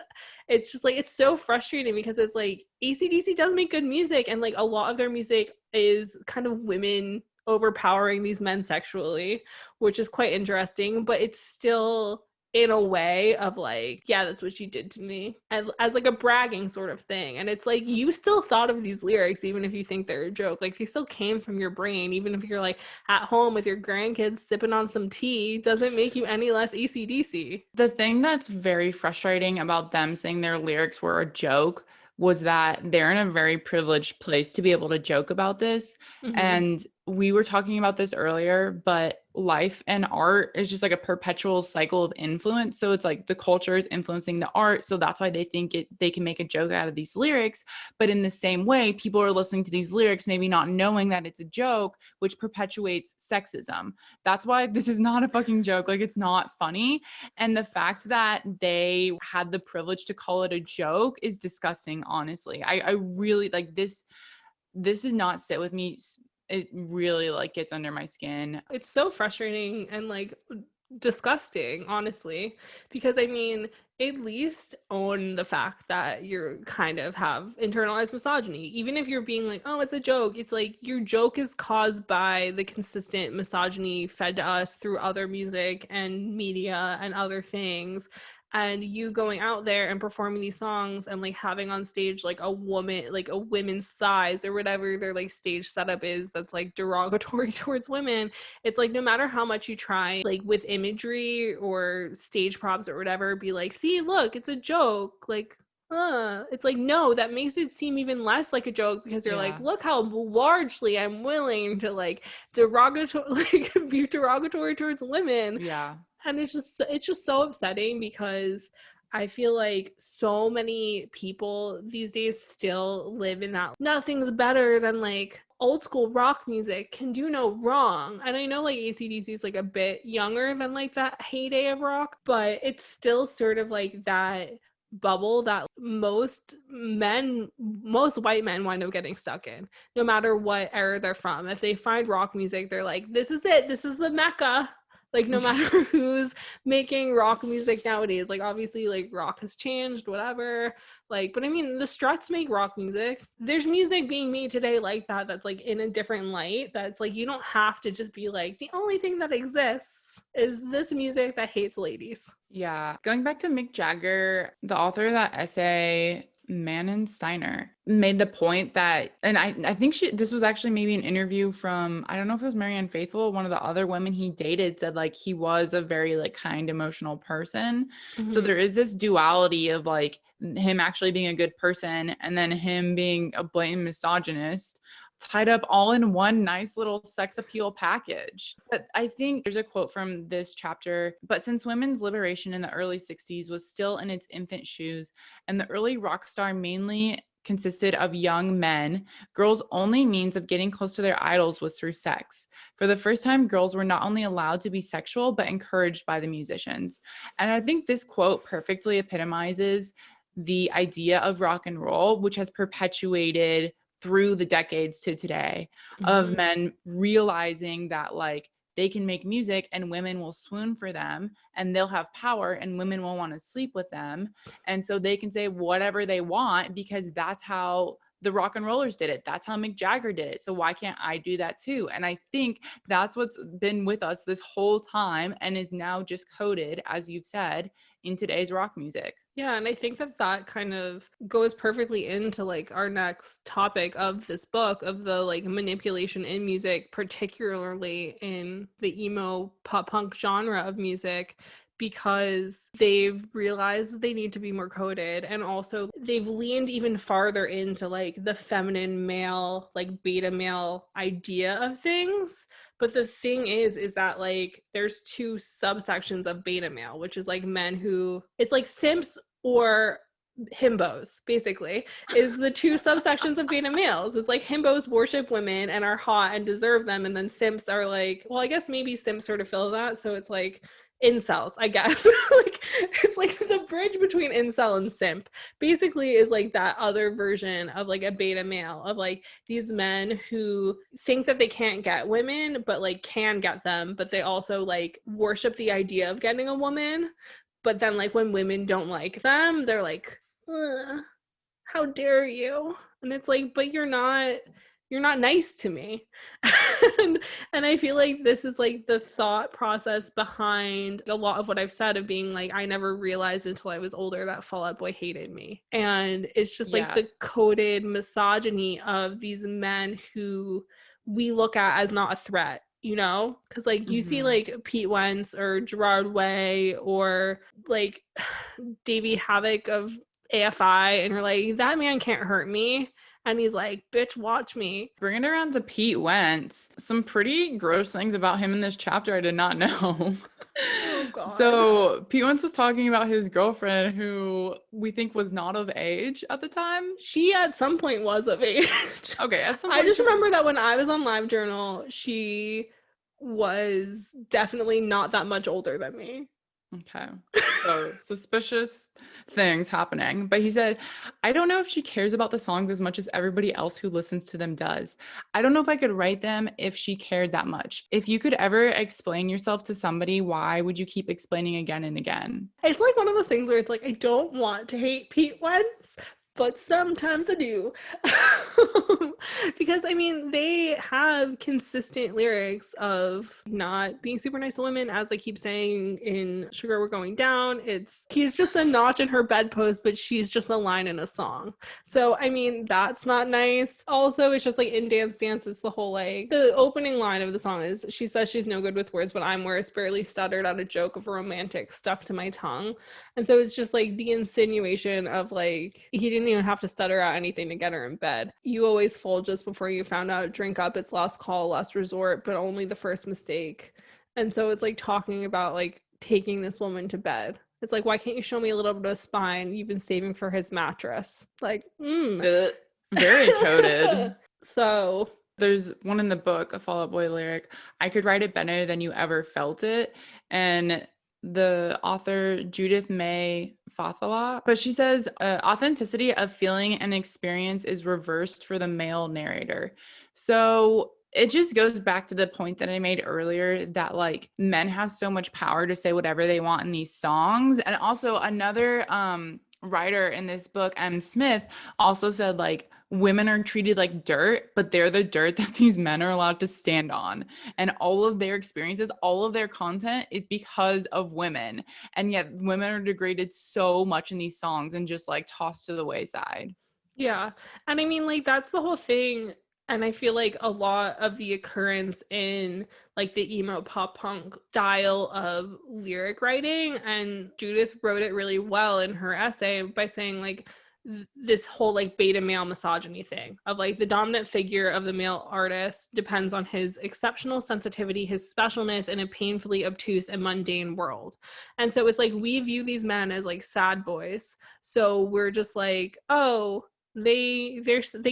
it's just like, it's so frustrating because it's like AC/DC does make good music and like a lot of their music is kind of women overpowering these men sexually, which is quite interesting, but it's still in a way of like, yeah, that's what she did to me, as like a bragging sort of thing. And it's like, you still thought of these lyrics even if you think they're a joke. Like they still came from your brain, even if you're like at home with your grandkids sipping on some tea, doesn't make you any less AC/DC. The thing that's very frustrating about them saying their lyrics were a joke was that they're in a very privileged place to be able to joke about this. And we were talking about this earlier, but life and art is just like a perpetual cycle of influence. So it's like the culture is influencing the art. So that's why they think they can make a joke out of these lyrics. But in the same way, people are listening to these lyrics, maybe not knowing that it's a joke, which perpetuates sexism. That's why this is not a fucking joke. Like it's not funny. And the fact that they had the privilege to call it a joke is disgusting, honestly. I really like this. This does not sit with me. It really like gets under my skin. It's so frustrating and like disgusting, honestly, because I mean, at least own the fact that you're kind of have internalized misogyny. Even if you're being like, oh, it's a joke, it's like your joke is caused by the consistent misogyny fed to us through other music and media and other things. And you going out there and performing these songs and like having on stage like a woman, like a women's thighs or whatever their like stage setup is that's like derogatory towards women. It's like no matter how much you try like with imagery or stage props or whatever, be like, see, look, it's a joke. Like, it's like, no, that makes it seem even less like a joke because you're like, look how largely I'm willing to like be derogatory towards women. Yeah. And it's just so upsetting because I feel like so many people these days still live in that nothing's better than like old school rock music, can do no wrong. And I know like AC/DC is like a bit younger than like that heyday of rock, but it's still sort of like that bubble that most white men wind up getting stuck in, no matter what era they're from. If they find rock music, they're like, this is it, this is the mecca. Like, no matter who's making rock music nowadays, like obviously like rock has changed, whatever, like, but I mean the Struts make rock music. There's music being made today like that, that's like in a different light, that's like you don't have to just be like the only thing that exists is this music that hates ladies. Yeah. Going back to Mick Jagger, the author of that essay, Manon Steiner, made the point that, and I think this was actually maybe an interview from, I don't know if it was Marianne Faithfull, one of the other women he dated, said like he was a very like kind, emotional person. Mm-hmm. So there is this duality of like him actually being a good person and then him being a blatant misogynist, tied up all in one nice little sex appeal package. But I think there's a quote from this chapter, but since women's liberation in the early 60s was still in its infant shoes, and the early rock star mainly consisted of young men, girls' only means of getting close to their idols was through sex. For the first time, girls were not only allowed to be sexual, but encouraged by the musicians. And I think this quote perfectly epitomizes the idea of rock and roll, which has perpetuated through the decades to today, of men realizing that like they can make music and women will swoon for them and they'll have power and women will want to sleep with them. And so they can say whatever they want because that's how the rock and rollers did it. That's how Mick Jagger did it. So why can't I do that too? And I think that's what's been with us this whole time and is now just coded, as you've said, in today's rock music. Yeah, and I think that kind of goes perfectly into like our next topic of this book, of the like manipulation in music, particularly in the emo pop punk genre of music, because they've realized that they need to be more coded, and also they've leaned even farther into like the feminine male, like beta male idea of things. But the thing is that like there's two subsections of beta male, which is like men who, it's like simps or himbos, basically, is the two subsections of beta males. It's like himbos worship women and are hot and deserve them, and then simps are like, well, I guess maybe simps sort of fill that, so it's like incels, I guess. Like it's like the bridge between incel and simp basically is like that other version of like a beta male, of like these men who think that they can't get women but like can get them, but they also like worship the idea of getting a woman. But then like when women don't like them, they're like, how dare you? And it's like, but you're not nice to me. and I feel like this is like the thought process behind a lot of what I've said, of being like, I never realized until I was older that Fall Out Boy hated me. And it's just like the coded misogyny of these men who we look at as not a threat, you know? Because like you see like Pete Wentz or Gerard Way or like Davey Havoc of AFI, and you're like, that man can't hurt me. And he's like, bitch, watch me. Bringing it around to Pete Wentz, some pretty gross things about him in this chapter I did not know. Oh, God. So Pete Wentz was talking about his girlfriend, who we think was not of age at the time. She at some point was of age. Okay, at some point. I just remember that when I was on LiveJournal, she was definitely not that much older than me. Okay, so suspicious things happening. But he said, I don't know if she cares about the songs as much as everybody else who listens to them does. I don't know if I could write them if she cared that much. If you could ever explain yourself to somebody, why would you keep explaining again and again? It's like one of those things where it's like, I don't want to hate Pete Wentz, but sometimes I do. Because I mean, they have consistent lyrics of not being super nice to women, as I keep saying in Sugar We're Going Down. It's he's just a notch in her bedpost, but she's just a line in a song. So I mean, that's not nice. Also, it's just like in Dance Dance, it's the whole like the opening line of the song is, she says she's no good with words, but I'm worse, barely stuttered out a joke of a romantic stuck to my tongue. And so it's just like the insinuation of like, he didn't even have to stutter out anything to get her in bed. You always fold just before you found out, drink up, it's last call, last resort, but only the first mistake. And so it's like talking about like taking this woman to bed. It's like, why can't you show me a little bit of spine? You've been saving for his mattress. Like, Very coded. So there's one in the book, a Fall Out Boy lyric, I could write it better than you ever felt it. And the author, Judith May Fathala, but she says authenticity of feeling and experience is reversed for the male narrator. So it just goes back to the point that I made earlier that like men have so much power to say whatever they want in these songs. And also another writer in this book, M. Smith, also said like women are treated like dirt, but they're the dirt that these men are allowed to stand on. And all of their experiences, all of their content is because of women. And yet women are degraded so much in these songs and just like tossed to the wayside. Yeah. And I mean, like, that's the whole thing. And I feel like a lot of the occurrence in like the emo pop punk style of lyric writing, and Judith wrote it really well in her essay by saying like this whole like beta male misogyny thing of like the dominant figure of the male artist depends on his exceptional sensitivity, his specialness in a painfully obtuse and mundane world. And so it's like we view these men as like sad boys. So we're just like, oh, they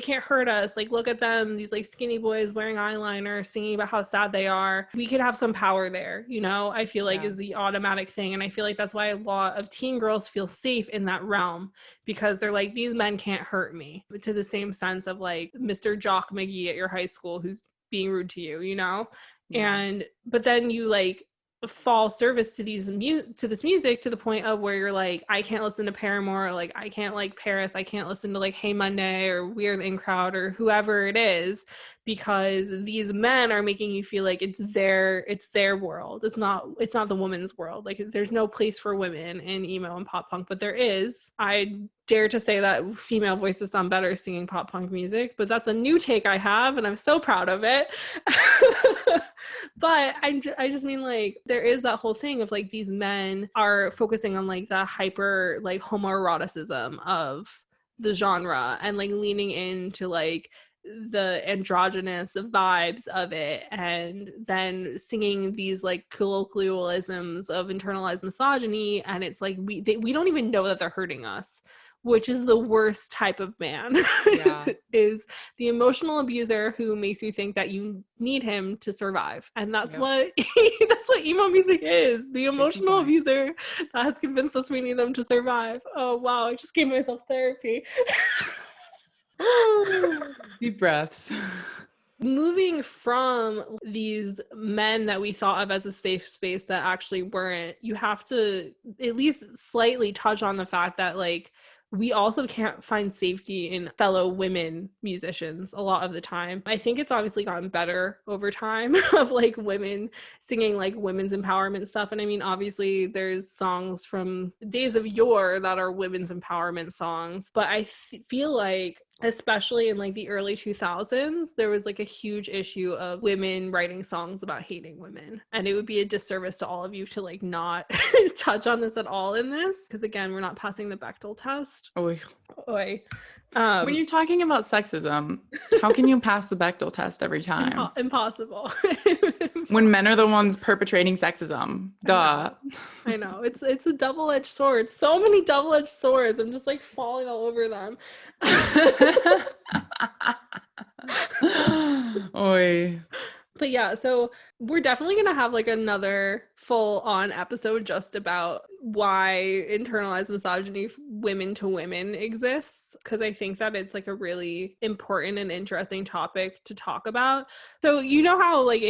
can't hurt us, like look at them, these like skinny boys wearing eyeliner singing about how sad they are, we could have some power there, you know. I feel like is the automatic thing. And I feel like that's why a lot of teen girls feel safe in that realm, because they're like, these men can't hurt me, to the same sense of like Mr. Jock McGee at your high school who's being rude to you, you know. And but then you like fall service to these to this music to the point of where you're like, I can't listen to Paramore, or like I can't like Paris, I can't listen to like Hey Monday or We're the In Crowd or whoever it is, because these men are making you feel like it's their world. It's not the woman's world. Like there's no place for women in emo and pop punk, but there is. I dare to say that female voices sound better singing pop punk music, but that's a new take I have and I'm so proud of it. But I just mean like there is that whole thing of like these men are focusing on like the hyper like homoeroticism of the genre and like leaning into like the androgynous vibes of it, and then singing these like colloquialisms of internalized misogyny, and it's like we don't even know that they're hurting us, which is the worst type of man. Is the emotional abuser who makes you think that you need him to survive. And that's what that's what emo music is. The emotional abuser that has convinced us we need them to survive. Oh wow, I just gave myself therapy. Deep breaths. Moving from these men that we thought of as a safe space that actually weren't, you have to at least slightly touch on the fact that like we also can't find safety in fellow women musicians a lot of the time. I think it's obviously gotten better over time of like women singing like women's empowerment stuff. And I mean, obviously there's songs from days of yore that are women's empowerment songs, but I feel like especially in like the early 2000s, there was like a huge issue of women writing songs about hating women. And it would be a disservice to all of you to like not touch on this at all in this, because again, we're not passing the Bechdel test. Oy. When you're talking about sexism, how can you pass the Bechdel test every time? Impossible. When men are the ones perpetrating sexism. Duh. I know. It's a double-edged sword. So many double-edged swords. I'm just like falling all over them. Oy. But yeah, so we're definitely going to have like another full-on episode just about why internalized misogyny women to women exists, because I think that it's like a really important and interesting topic to talk about. So you know how like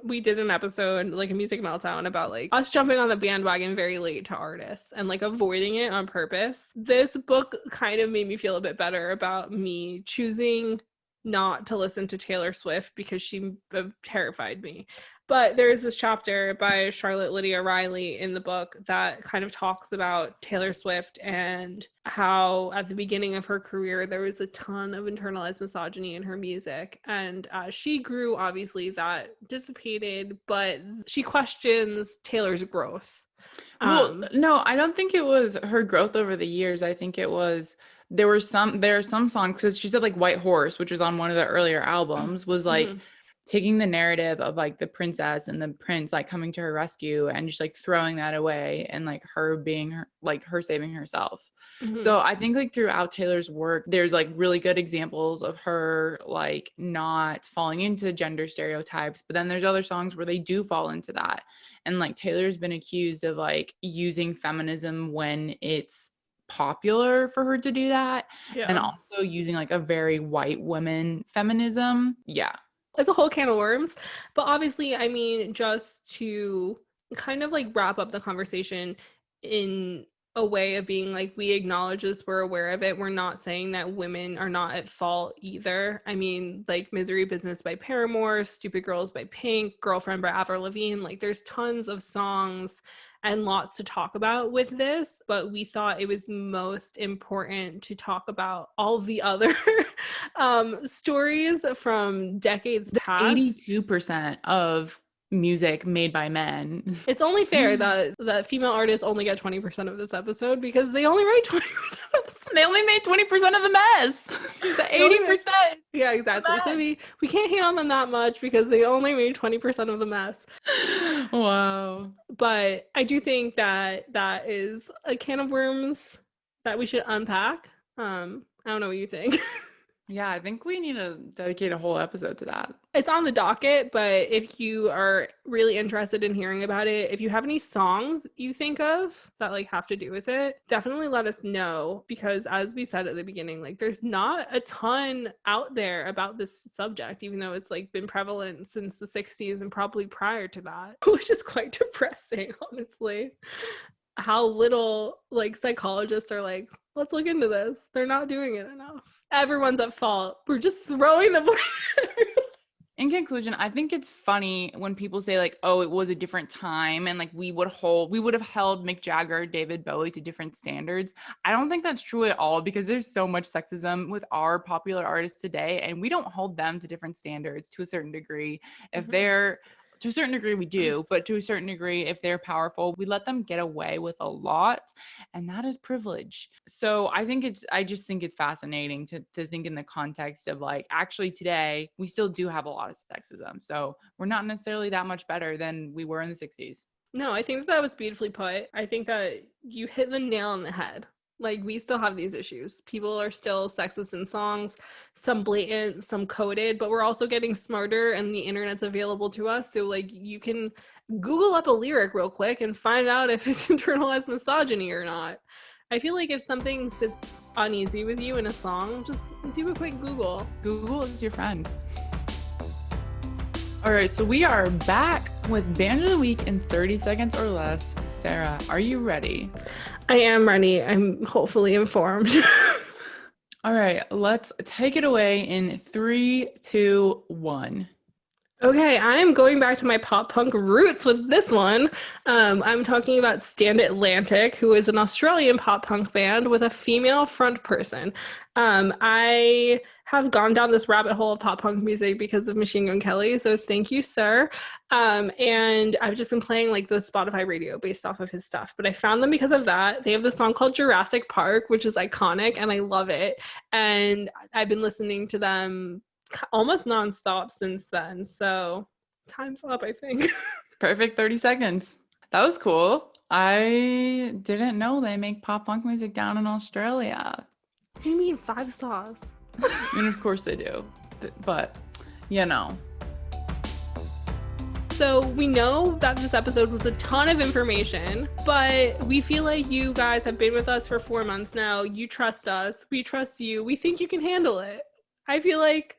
we did an episode, like a music meltdown, about like us jumping on the bandwagon very late to artists and like avoiding it on purpose. This book kind of made me feel a bit better about me choosing not to listen to Taylor Swift because she terrified me. But there's this chapter by Charlotte Lydia Riley in the book that kind of talks about Taylor Swift and how at the beginning of her career there was a ton of internalized misogyny in her music, and she grew, obviously that dissipated, but she questions Taylor's growth. Well, no, I don't think it was her growth over the years. I think it was there are some songs, because she said like White Horse, which was on one of the earlier albums, was like taking the narrative of like the princess and the prince like coming to her rescue and just like throwing that away and like her being her, like her saving herself. So I think like throughout Taylor's work, there's like really good examples of her like not falling into gender stereotypes, but then there's other songs where they do fall into that. And like Taylor's been accused of like using feminism when it's popular for her to do that, and also using like a very white woman feminism. Yeah. It's a whole can of worms. But obviously, I mean, just to kind of like wrap up the conversation in a way of being like, we acknowledge this, we're aware of it. We're not saying that women are not at fault either. I mean, like Misery Business by Paramore, Stupid Girls by Pink, Girlfriend by Avril Lavigne. Like there's tons of songs and lots to talk about with this, but we thought it was most important to talk about all the other stories from decades past. 82% of music made by men. It's only fair that female artists only get 20% of this episode because they only write 20% of this. They only made 20% of the mess. The 80%. Yeah, exactly. So we can't hate on them that much because they only made 20% of the mess. Wow. But I do think that is a can of worms that we should unpack. I don't know what you think. Yeah, I think we need to dedicate a whole episode to that. It's on the docket, but if you are really interested in hearing about it, if you have any songs you think of that like have to do with it, definitely let us know, because as we said at the beginning, like there's not a ton out there about this subject, even though it's like been prevalent since the 60s and probably prior to that, which is quite depressing, honestly. How little like psychologists are like, let's look into this. They're not doing it enough. Everyone's at fault. We're just throwing the blame. In conclusion, I think it's funny when people say like, oh, it was a different time and like we would have held Mick Jagger, David Bowie to different standards. I don't think that's true at all, because there's so much sexism with our popular artists today, and we don't hold them to different standards to a certain degree. If they're to a certain degree we do, but to a certain degree, if they're powerful, we let them get away with a lot, and that is privilege. So I just think it's fascinating to think in the context of like, actually today we still do have a lot of sexism. So we're not necessarily that much better than we were in the 60s. No, I think that was beautifully put. I think that you hit the nail on the head. Like, we still have these issues. People are still sexist in songs, some blatant, some coded, but we're also getting smarter and the internet's available to us. So like, you can Google up a lyric real quick and find out if it's internalized misogyny or not. I feel like if something sits uneasy with you in a song, just do a quick Google. Google is your friend. All right, so we are back with Band of the Week in 30 seconds or less. Sarah, are you ready? I am ready. I'm hopefully informed. All right, let's take it away in 3, 2, 1. Okay, I'm going back to my pop punk roots with this one. I'm talking about Stand Atlantic, who is an Australian pop punk band with a female front person. I have gone down this rabbit hole of pop punk music because of Machine Gun Kelly, so thank you, sir. And I've just been playing like the Spotify radio based off of his stuff, but I found them because of that. They have this song called Jurassic Park, which is iconic, and I love it. And I've been listening to them almost nonstop since then. So time's up, I think. Perfect 30 seconds. That was cool. I didn't know they make pop punk music down in Australia. What do you mean 5 stars? I mean, of course they do, but you know. So we know that this episode was a ton of information, but we feel like you guys have been with us for 4 months now. You trust us. We trust you. We think you can handle it. I feel like,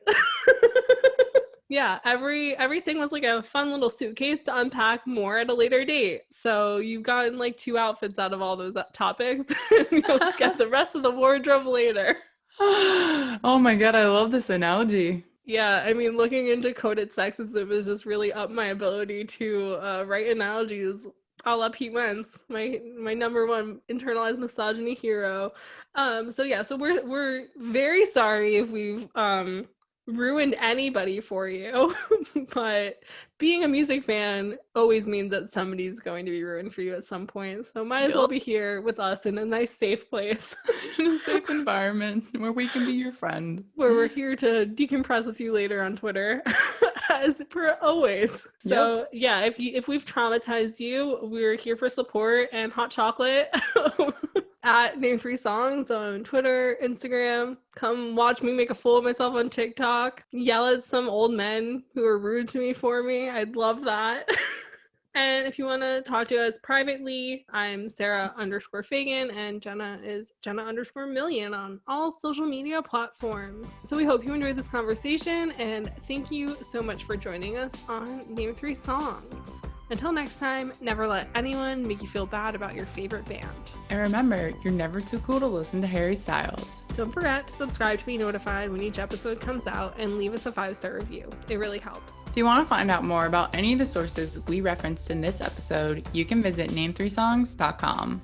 yeah, everything was like a fun little suitcase to unpack more at a later date. So you've gotten like 2 outfits out of all those topics. You'll get the rest of the wardrobe later. Oh my God, I love this analogy. Yeah, I mean, looking into coded sexism has just really upped my ability to write analogies. A la Pete Wentz, my number one internalized misogyny hero. So we're very sorry if we've ruined anybody for you, but being a music fan always means that somebody's going to be ruined for you at some point. So might as well be here with us in a nice, safe place, in a safe environment where we can be your friend, where we're here to decompress with you later on Twitter As per always. So yeah, if we've traumatized you, we're here for support and hot chocolate at Name Three Songs on Twitter, Instagram. Come watch me make a fool of myself on TikTok. Yell at some old men who are rude to me for me. I'd love that. And if you want to talk to us privately, I'm Sarah_Fagan and Jenna is Jenna_Million on all social media platforms. So we hope you enjoyed this conversation and thank you so much for joining us on Name Three Songs. Until next time, never let anyone make you feel bad about your favorite band. And remember, you're never too cool to listen to Harry Styles. Don't forget to subscribe to be notified when each episode comes out and leave us a 5-star review. It really helps. If you want to find out more about any of the sources we referenced in this episode, you can visit name3songs.com.